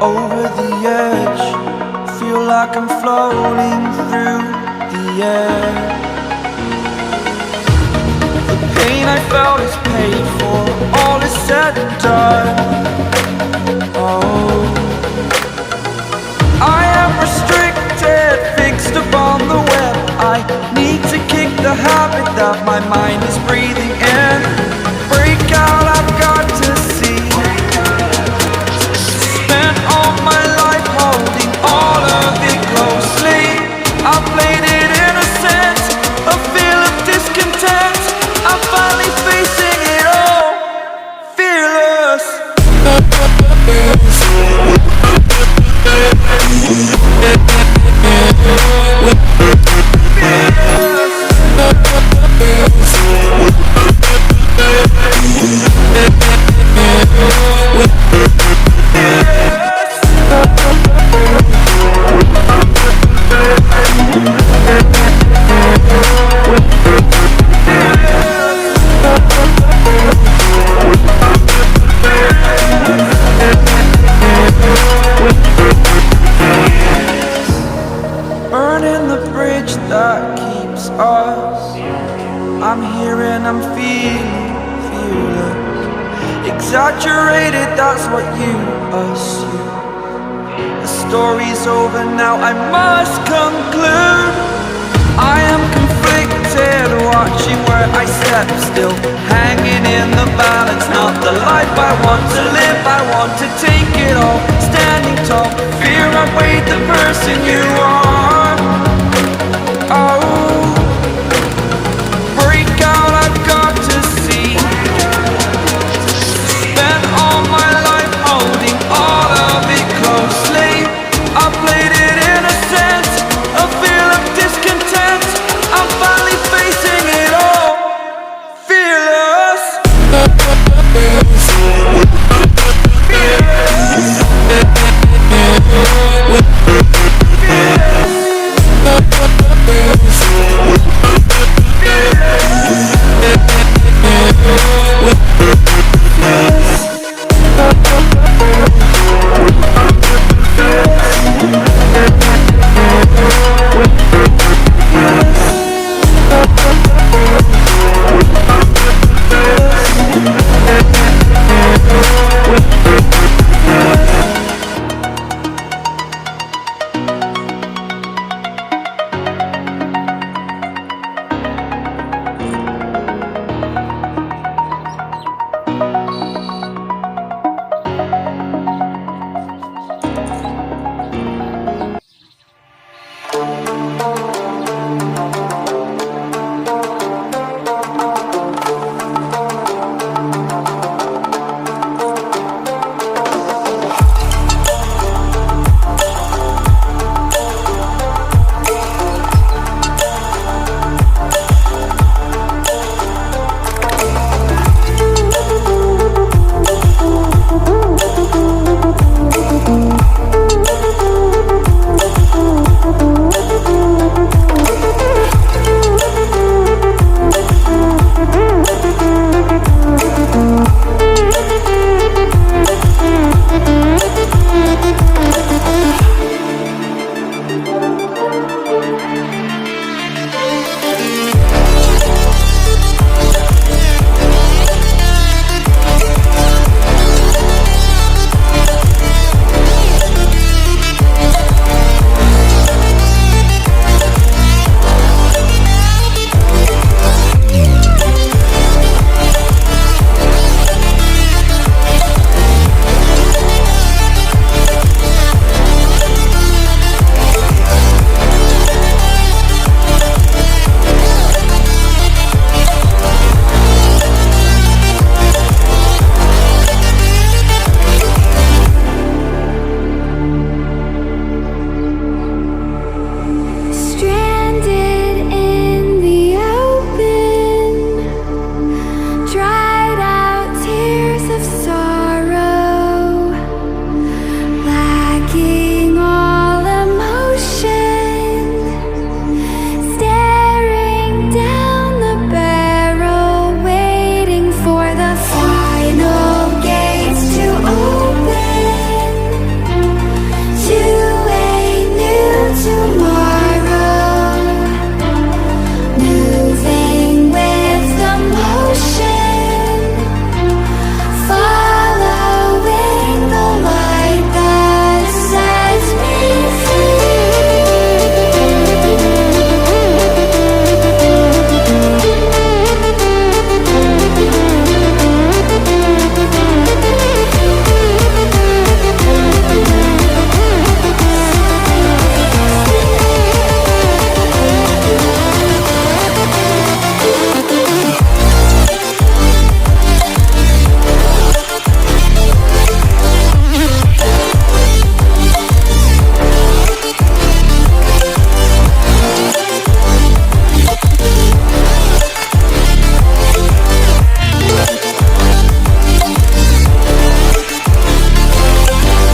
over the edge. Feel like I'm floating through the air. The pain I felt is paid for, all is said and done. Oh, I am restricted, fixed upon the web. I need to kick the habit that my mind is breathing in. Break out, I've got to see. Spent all my life holding all of it closely. I played it innocent, a feel of discontent. I'm finally facing it all, fearless. Burning the bridge that keeps us. I'm here and I'm feeling fearless. Exaggerated, that's what you assume. The story's over now, I must conclude. I am conflicted, watching where I step still, hanging in the balance. Not the life I want to live, I want to take it all. Standing tall, fear I weighed the person you are.